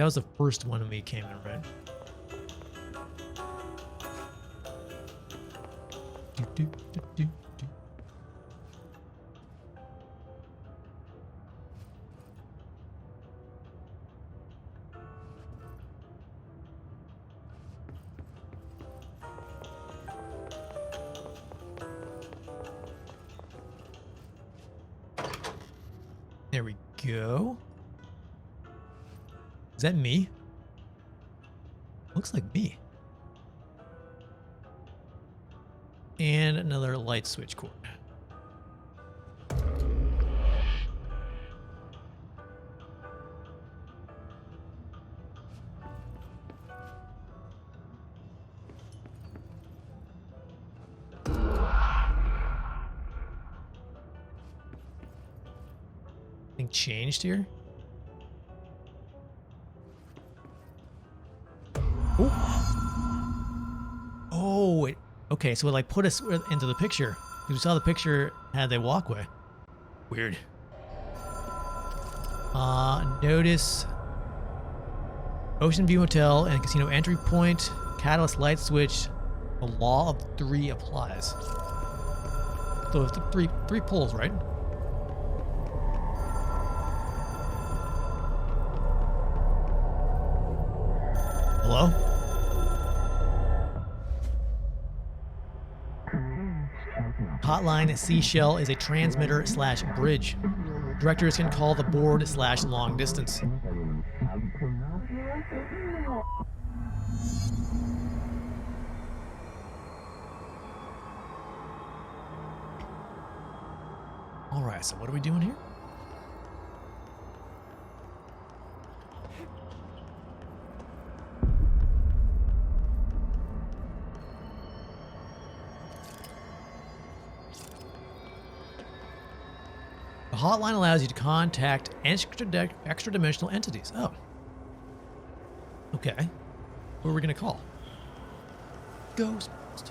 That was the first one we came in, right? Do, do, do, do, do. There we go. Is that me? Looks like me. And another light switch cord. Anything changed here? Ooh. Oh, it, okay, so it like put us into the picture. We saw the picture had a walkway. Weird. Notice Ocean View Hotel and Casino entry point, catalyst light switch. The law of three applies. So it's three poles, right? Hello? Hotline Seashell is a transmitter slash bridge. Directors can call the board slash long distance. Alright, so what are we doing here? The hotline allows you to contact extra-dimensional entities. Oh. Okay. Who are we going to call? Ghostbusters.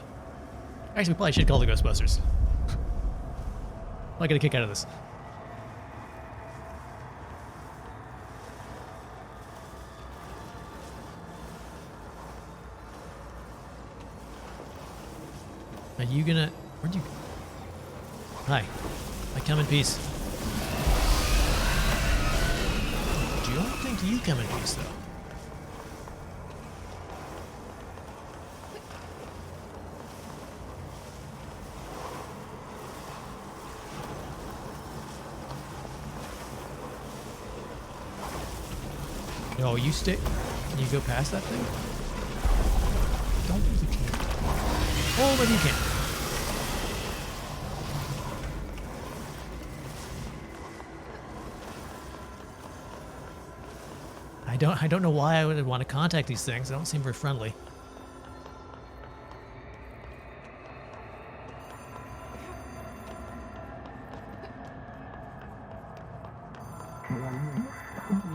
Actually, we probably should call the Ghostbusters. I get a kick out of this. Are you gonna... Where'd you... Hi. I come in peace. Don't think you come in peace, though. No, you stay. Can you go past that thing? Don't think you can. Oh, maybe you can. I don't know why I would want to contact these things. They don't seem very friendly.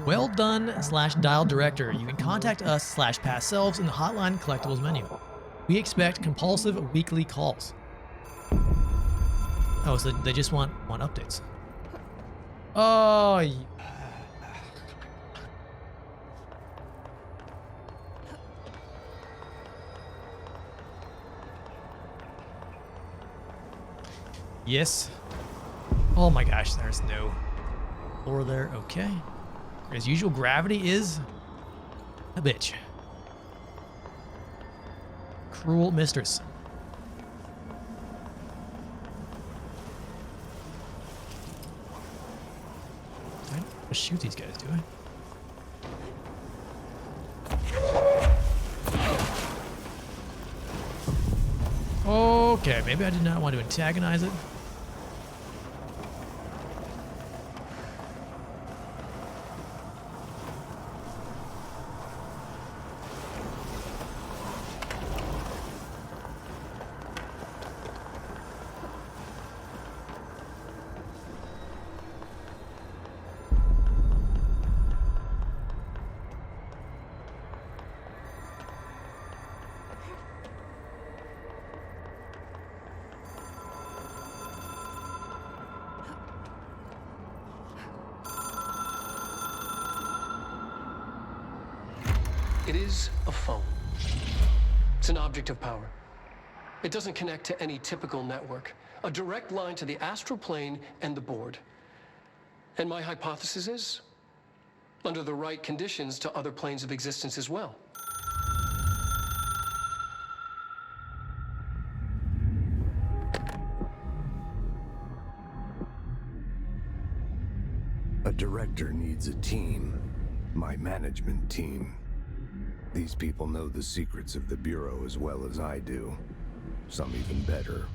Well done / dial director. You can contact us / past selves in the hotline collectibles menu. We expect compulsive weekly calls. Oh, so they just want updates. Oh, yes. Oh my gosh, there's no floor there. Okay. As usual, gravity is a bitch. Cruel mistress. I don't want to shoot these guys, do I? Okay, maybe I did not want to antagonize it. It is a phone. It's an object of power. It doesn't connect to any typical network. A direct line to the astral plane and the board. And my hypothesis is, under the right conditions, to other planes of existence as well. A director needs a team. My management team. These people know the secrets of the Bureau as well as I do. Some even better.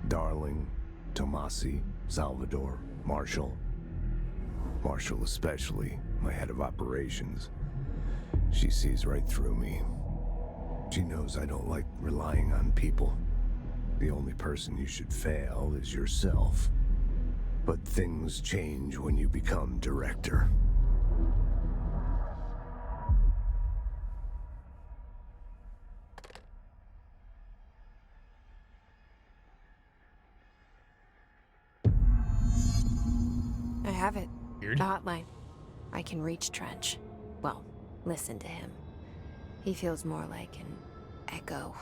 Darling, Tomasi, Salvador, Marshall. Marshall especially, my head of operations. She sees right through me. She knows I don't like relying on people. The only person you should fail is yourself. But things change when you become director. I have it. Weird. The hotline. I can reach Trench. Well, listen to him. He feels more like an echo.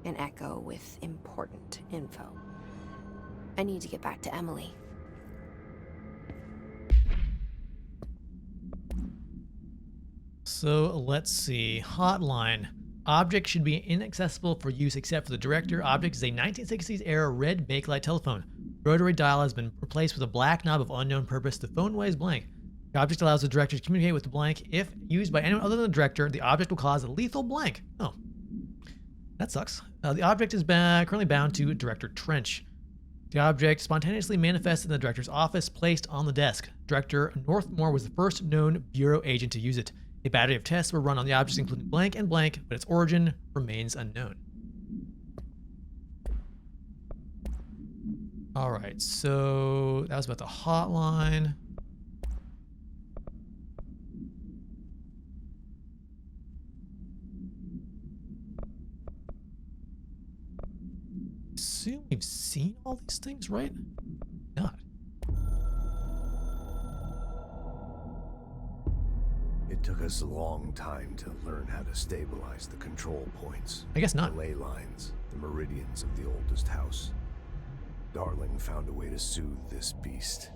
An echo with important info. I need to get back to Emily. So let's see. Hotline. Object should be inaccessible for use except for the director. Object is a 1960s era red Bakelite telephone. Rotary dial has been replaced with a black knob of unknown purpose. The phone weighs blank. The object allows the director to communicate with the blank. If used by anyone other than the director, the object will cause a lethal blank. Oh, that sucks. The object is currently bound to Director Trench. The object spontaneously manifests in the director's office, placed on the desk. Director Northmore was the first known Bureau agent to use it. A battery of tests were run on the objects, including blank and blank, but its origin remains unknown. All right, so that was about the hotline. Assume we've seen all these things, right? Not. It took us a long time to learn how to stabilize the control points. I guess not. The ley lines, the meridians of the oldest house. Darling found a way to soothe this beast.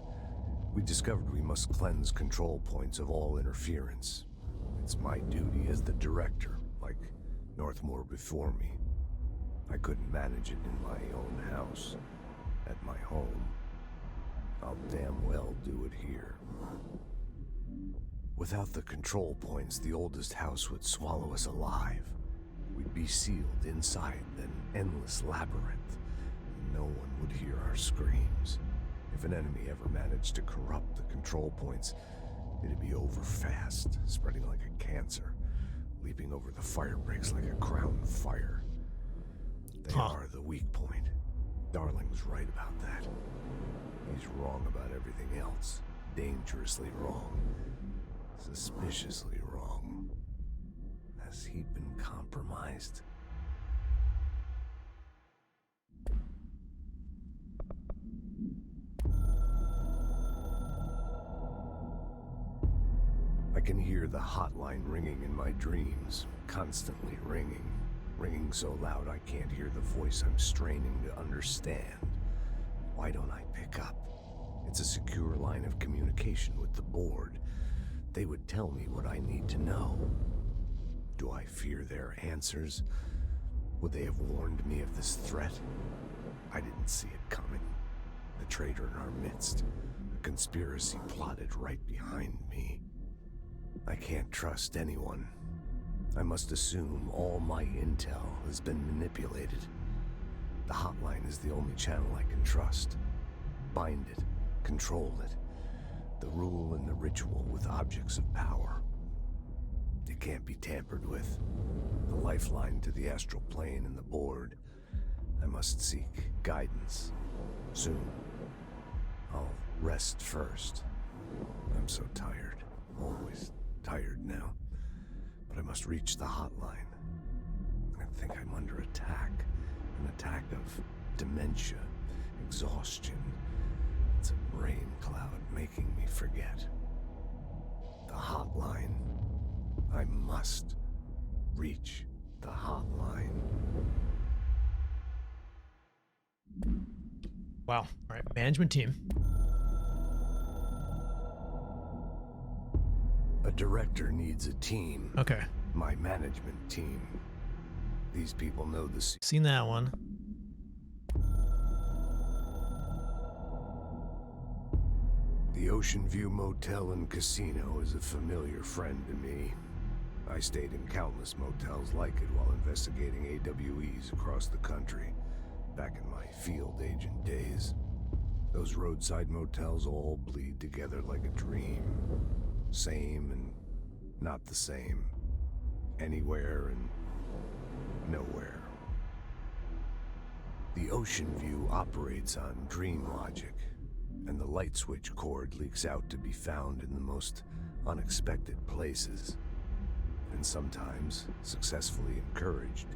We discovered we must cleanse control points of all interference. It's my duty as the director, like Northmore before me. I couldn't manage it in my own house, at my home. I'll damn well do it here. Without the control points, the oldest house would swallow us alive. We'd be sealed inside an endless labyrinth. No one would hear our screams. If an enemy ever managed to corrupt the control points, it'd be over fast, spreading like a cancer, leaping over the fire breaks like a crown fire. They are the weak point. Darling's right about that. He's wrong about everything else. Dangerously wrong. Suspiciously wrong. Has he been compromised? I can hear the hotline ringing in my dreams, constantly ringing. Ringing so loud I can't hear the voice I'm straining to understand. Why don't I pick up? It's a secure line of communication with the board. They would tell me what I need to know. Do I fear their answers? Would they have warned me of this threat? I didn't see it coming. The traitor in our midst. A conspiracy plotted right behind me. I can't trust anyone. I must assume all my intel has been manipulated. The hotline is the only channel I can trust. Bind it, control it. The rule and the ritual with objects of power. It can't be tampered with. The lifeline to the astral plane and the board. I must seek guidance. Soon. I'll rest first. I'm so tired. Always tired now. But I must reach the hotline. I think I'm under attack. An attack of dementia, exhaustion. It's a brain cloud making me forget. The hotline. I must reach the hotline. Wow. All right, management team. A director needs a team. Okay, My management team. These people know the seen that one. The Ocean View Motel and Casino is a familiar friend to me. I stayed in countless motels like it while investigating AWEs across the country, back in my field agent days. Those roadside motels all bleed together like a dream. Same and not the same. Anywhere and nowhere. The Ocean View operates on dream logic, and the light switch cord leaks out to be found in the most unexpected places, and sometimes successfully encouraged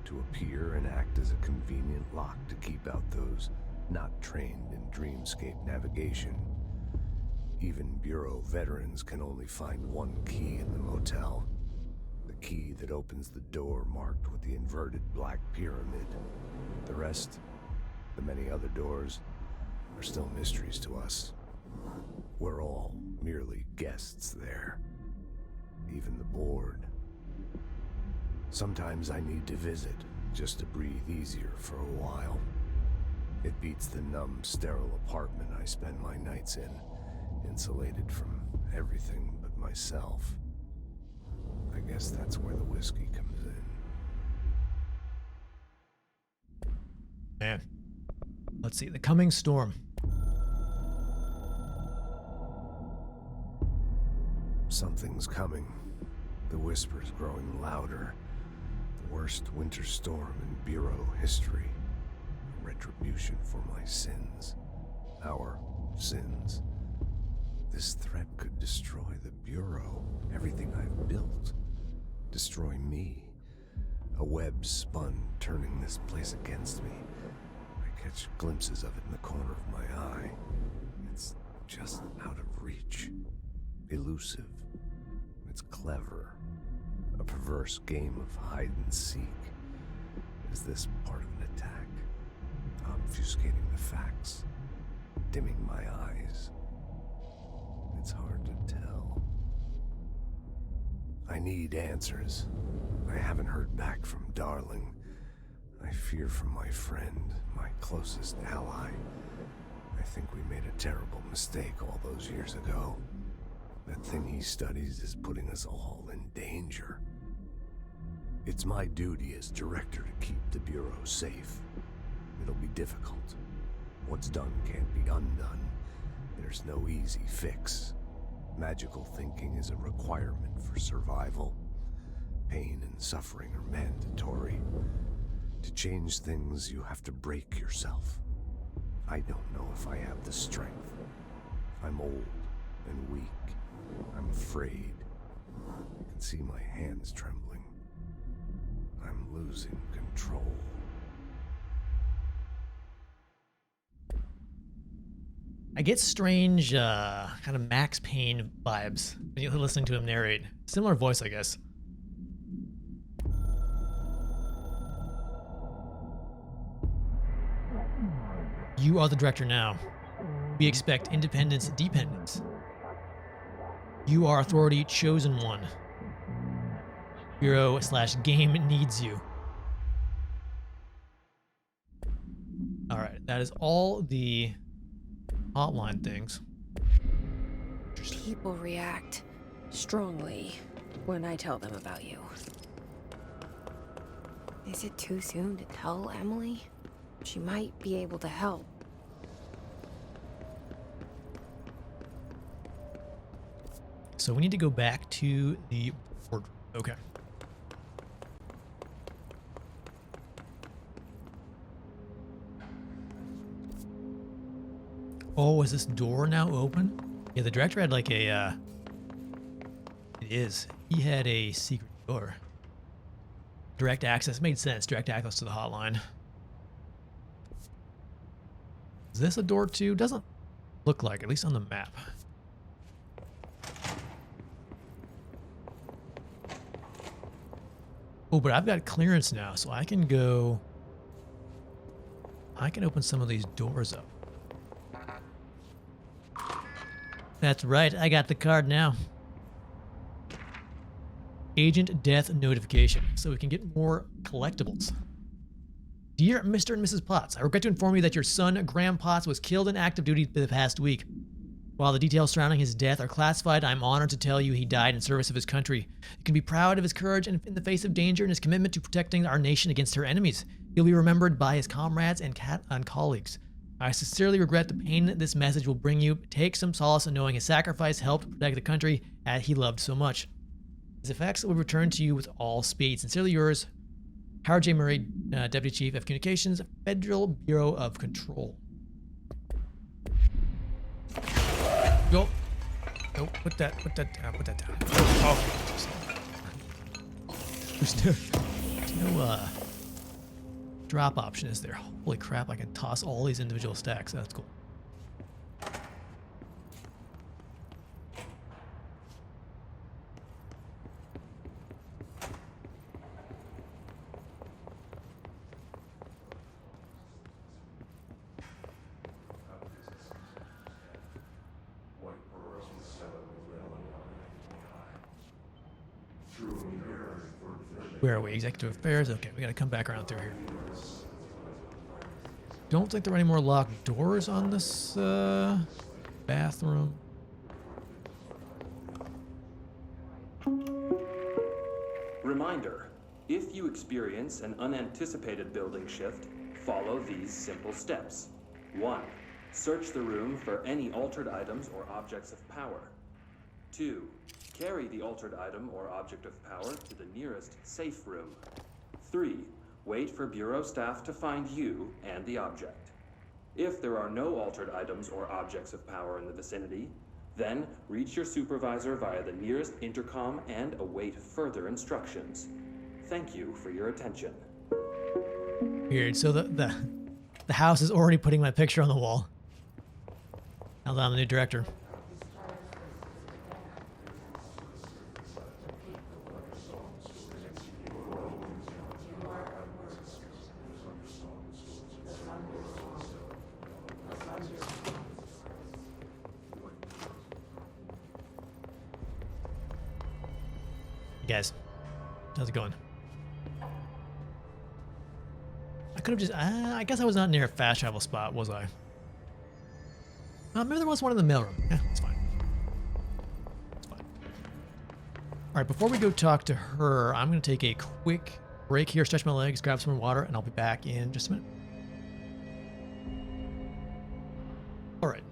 to appear and act as a convenient lock to keep out those not trained in dreamscape navigation. Even Bureau veterans can only find one key in the motel. The key that opens the door marked with the inverted black pyramid. The rest, the many other doors, are still mysteries to us. We're all merely guests there. Even the board. Sometimes I need to visit, just to breathe easier for a while. It beats the numb, sterile apartment I spend my nights in, insulated from everything but myself. I guess that's where the whiskey comes in. Man. Let's see. The coming storm. Something's coming. The whispers growing louder. The worst winter storm in Bureau history. A retribution for my sins. Our sins. This threat could destroy the Bureau, everything I've built. Destroy me. A web spun, turning this place against me. I catch glimpses of it in the corner of my eye. It's just out of reach. Elusive. It's clever. A perverse game of hide and seek. Is this part of an attack? Obfuscating the facts. Dimming my eyes. It's hard to tell. I need answers. I haven't heard back from Darling. I fear for my friend, my closest ally. I think we made a terrible mistake all those years ago. That thing he studies is putting us all in danger. It's my duty as director to keep the Bureau safe. It'll be difficult. What's done can't be undone. There's no easy fix. Magical thinking is a requirement for survival. Pain and suffering are mandatory. To change things, you have to break yourself. I don't know if I have the strength. I'm old and weak. I'm afraid. I can see my hands trembling. I'm losing control. I get strange, kind of Max Payne vibes when you're listening to him narrate. Similar voice, I guess. You are the director now. We expect independence, dependence. You are authority chosen one. Bureau/game needs you. All right, that is all the hotline things. People react strongly when I tell them about you. Is it too soon to tell Emily? She might be able to help. So we need to go back to the board. Okay. Oh, is this door now open? Yeah, the director had like a, it is. He had a secret door. Direct access made sense. Direct access to the hotline. Is this a door too? Doesn't look like, at least on the map. Oh, but I've got clearance now, so I can go. I can open some of these doors up. That's right, I got the card now. Agent death notification, so we can get more collectibles. Dear Mr. and Mrs. Potts, I regret to inform you that your son, Graham Potts, was killed in active duty the past week. While the details surrounding his death are classified, I'm honored to tell you he died in service of his country. You can be proud of his courage in the face of danger and his commitment to protecting our nation against her enemies. He'll be remembered by his comrades and colleagues. I sincerely regret the pain this message will bring you. Take some solace in knowing his sacrifice helped protect the country that he loved so much. His effects will return to you with all speed. Sincerely yours, Howard J. Murray, Deputy Chief of Communications, Federal Bureau of Control. Go. No, put that down. Oh. There's no drop option, is there? Holy crap, I can toss all these individual stacks. That's cool. Where are we? Executive Affairs? Okay, we gotta come back around through here. Don't think there are any more locked doors on this bathroom. Reminder, if you experience an unanticipated building shift, follow these simple steps. 1. Search the room for any altered items or objects of power. 2. Carry the altered item or object of power to the nearest safe room. 3. Wait for Bureau staff to find you and the object. If there are no altered items or objects of power in the vicinity, then reach your supervisor via the nearest intercom and await further instructions. Thank you for your attention. Weird. So the house is already putting my picture on the wall. Now that I'm the new director. Guys, how's it going? I could have just, I guess I was not near a fast travel spot, was I? Maybe there was one in the mailroom. Yeah, it's fine. It's fine. All right, before we go talk to her, I'm going to take a quick break here, stretch my legs, grab some more water, and I'll be back in just a minute. All right.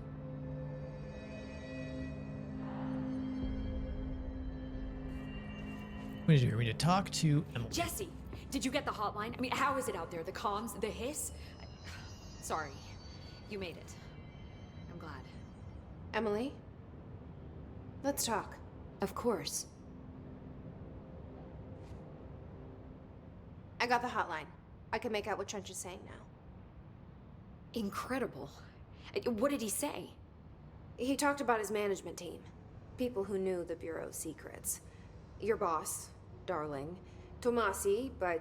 What did you do? We need to talk to Emily. Jesse, did you get the hotline? I mean, how is it out there? The comms, the hiss? Sorry, you made it. I'm glad. Emily? Let's talk. Of course. I got the hotline. I can make out what Trench is saying now. Incredible. What did he say? He talked about his management team. People who knew the Bureau's secrets. Your boss, Darling. Tomasi, but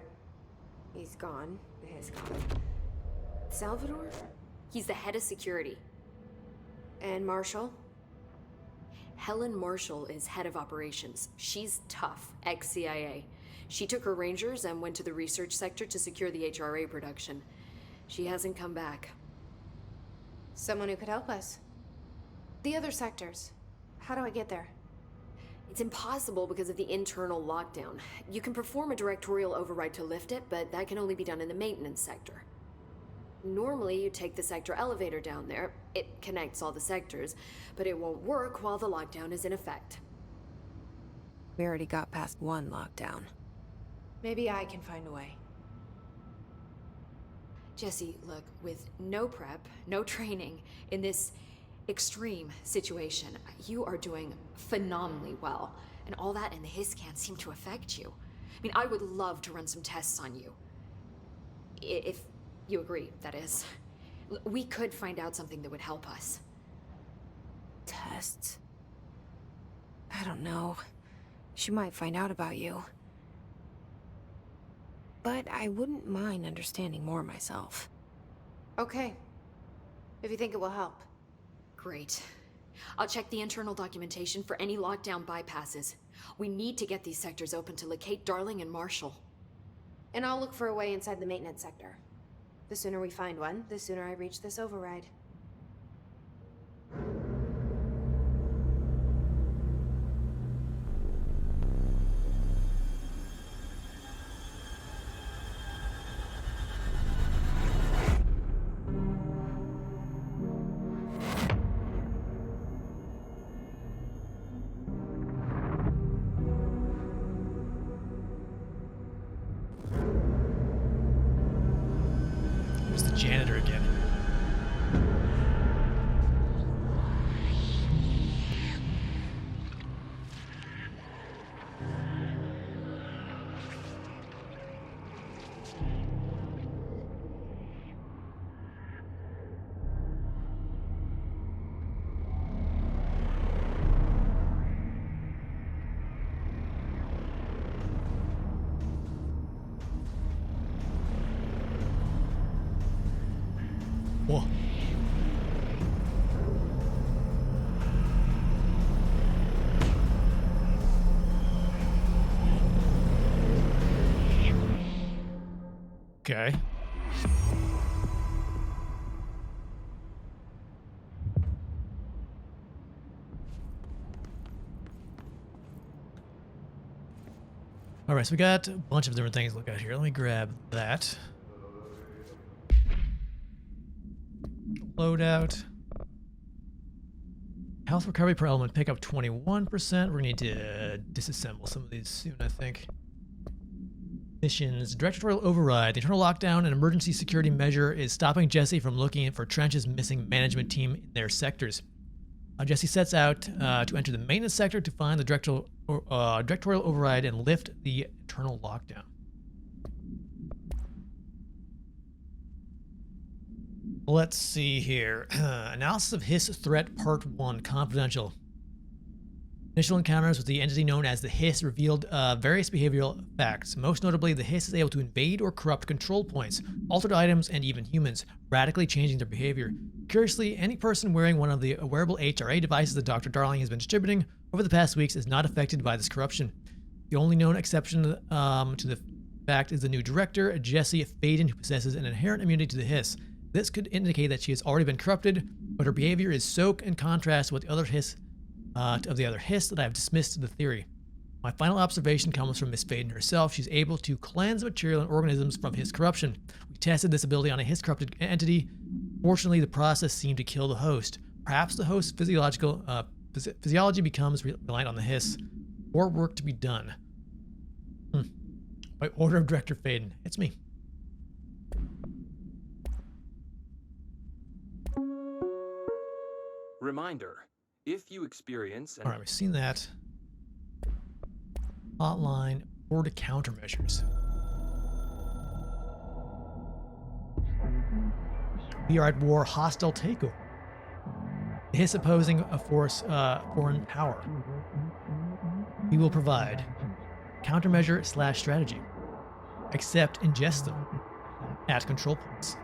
he's gone. He's gone. Salvador? He's the head of security. And Marshall? Helen Marshall is head of operations. She's tough, ex-CIA. She took her Rangers and went to the research sector to secure the HRA production. She hasn't come back. Someone who could help us. The other sectors. How do I get there? It's impossible because of the internal lockdown. You can perform a directorial override to lift it, but that can only be done in the maintenance sector. Normally, you take the sector elevator down there. It connects all the sectors, but it won't work while the lockdown is in effect. We already got past one lockdown. Maybe I can find a way. Jesse, look, with no prep, no training, in this extreme situation, you are doing phenomenally well. And all that and the hiss can't seem to affect you. I mean, I would love to run some tests on you. If you agree, that is. We could find out something that would help us. Tests? I don't know. She might find out about you. but I wouldn't mind understanding more myself. Okay. If you think it will help. Great. I'll check the internal documentation for any lockdown bypasses. We need to get these sectors open to locate Darling and Marshall. And I'll look for a way inside the maintenance sector. The sooner we find one, the sooner I reach this override. It's the janitor again. Whoa. Okay. All right, so we got a bunch of different things to look at here. Let me grab that. Loadout. Health recovery per element, pick up 21%. We're gonna need to disassemble some of these soon, I think. Missions. Directorial override. The internal lockdown and emergency security measure is stopping Jesse from looking for Trench's missing management team in their sectors. Jesse sets out to enter the maintenance sector to find the directorial override and lift the internal lockdown. Let's see here. Analysis of Hiss Threat Part 1, confidential. Initial encounters with the entity known as the Hiss revealed various behavioral facts. Most notably, the Hiss is able to invade or corrupt control points, altered items, and even humans, radically changing their behavior. Curiously, any person wearing one of the wearable HRA devices that Dr. Darling has been distributing over the past weeks is not affected by this corruption. The only known exception to the fact is the new director, Jessie Faden, who possesses an inherent immunity to the Hiss. This could indicate that she has already been corrupted, but her behavior is so in contrast with the other Hiss that I have dismissed the theory. My final observation comes from Miss Faden herself. She's able to cleanse material and organisms from Hiss corruption. We tested this ability on a Hiss corrupted entity. Fortunately, the process seemed to kill the host. Perhaps the host's physiology becomes reliant on the Hiss. More work to be done. By order of Director Faden. It's me. Reminder, if you experience an... All right, we've seen that. Hotline or to countermeasures. We are at war, hostile takeover. The Hiss opposing a foreign power. We will provide countermeasure / strategy. Accept, ingest them at control points.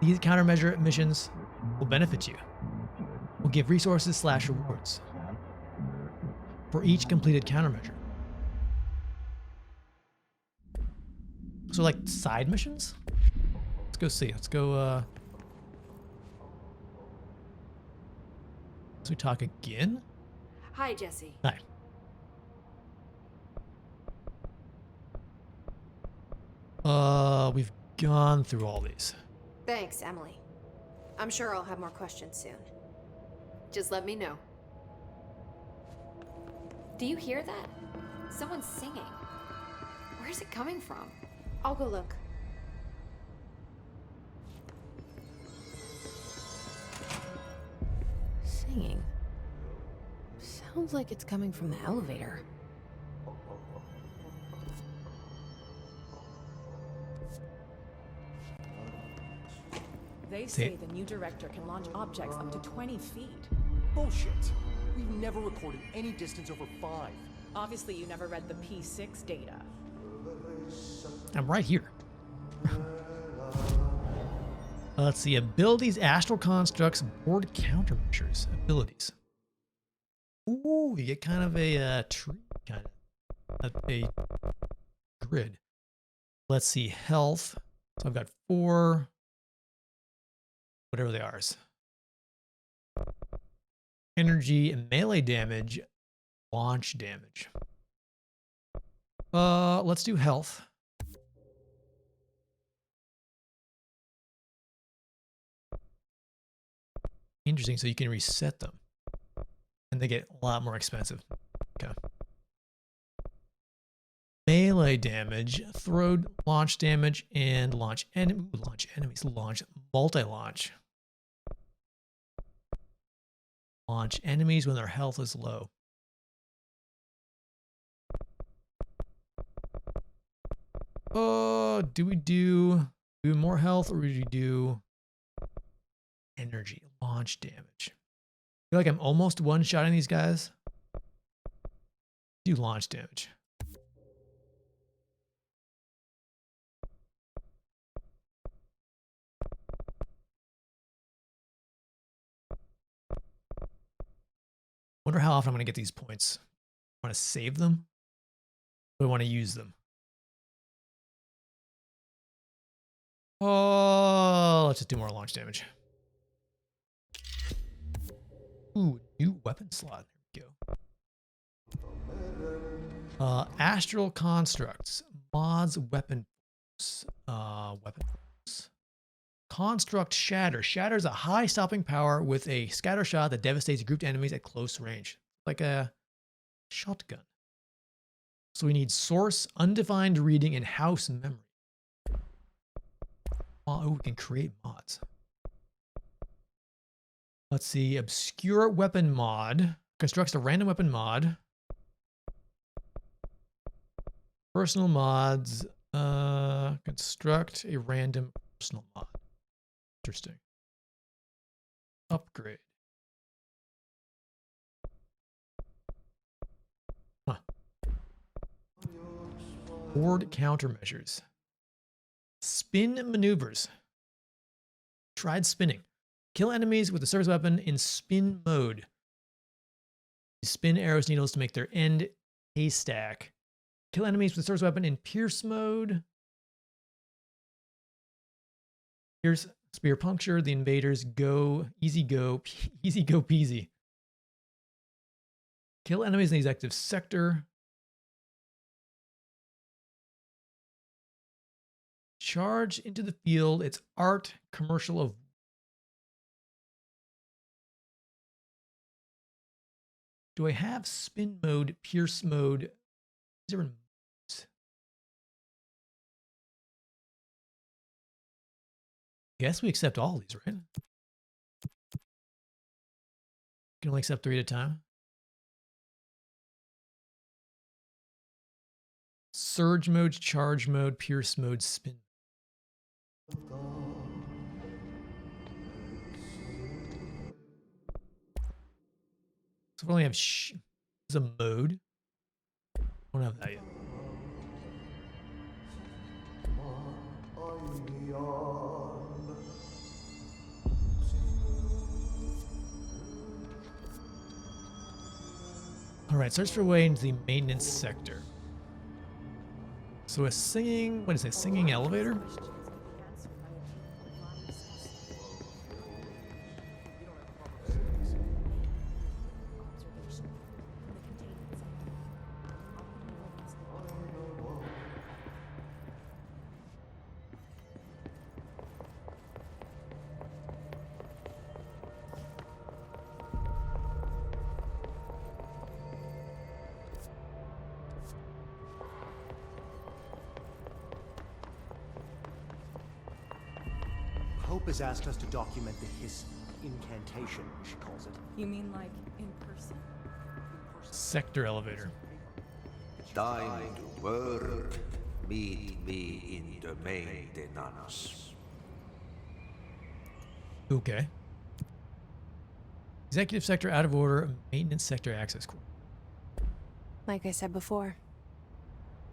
These countermeasure missions will benefit you. Will give resources / rewards for each completed countermeasure. So like side missions? Let's go see. Let's go let's we talk again? Hi, Jesse. Hi. We've gone through all these. Thanks, Emily. I'm sure I'll have more questions soon. Just let me know. Do you hear that? Someone's singing. Where's it coming from? I'll go look. Singing. Sounds like it's coming from the elevator. They say the new director can launch objects up to 20 feet. Bullshit. We've never recorded any distance over 5. Obviously, you never read the P6 data. I'm right here. Let's see. Abilities, astral constructs, board countermeasures. Abilities. Ooh, you get kind of a tree, kind of a grid. Let's see. Health. So I've got 4, whatever they are. Energy and melee damage, launch damage. Let's do health. Interesting, so you can reset them. And they get a lot more expensive. Okay. Melee damage, throw launch damage, and launch enemies, launch multi-launch. Launch enemies when their health is low. Do we do more health or do we do energy, launch damage? I feel like I'm almost one-shotting these guys. Do launch damage. Wonder how often I'm going to get these points. I want to save them, or I want to use them. Oh, let's just do more launch damage. Ooh, new weapon slot. There we go. Astral constructs, mods, weapon force. Construct shatter. Shatter is a high stopping power with a scatter shot that devastates grouped enemies at close range, like a shotgun. So we need source, undefined reading, and house memory. Oh, we can create mods. Let's see. Obscure weapon mod. Constructs a random weapon mod. Personal mods. Construct a random personal mod. Interesting. Upgrade. Huh. Board countermeasures. Spin maneuvers. Tried spinning. Kill enemies with the service weapon in spin mode. You spin arrows needles to make their end haystack. Kill enemies with the service weapon in pierce mode. Here's spear puncture. The invaders go easy go peasy. Kill enemies in the executive sector. Charge into the field. It's art commercial of. Do I have spin mode, pierce mode? Is there modes? Guess we accept all these, right? Can only accept 3 at a time. Surge mode, charge mode, pierce mode, spin. So we only have there's a mode. I don't have that yet. All right, search for a way into the maintenance sector. So a singing, what is it? Singing elevator? Hope has asked us to document the his incantation, she calls it. You mean like in person? Sector elevator. Time to work. Meet me in the maintenance. Okay. Executive sector out of order. Maintenance sector access core. Like I said before,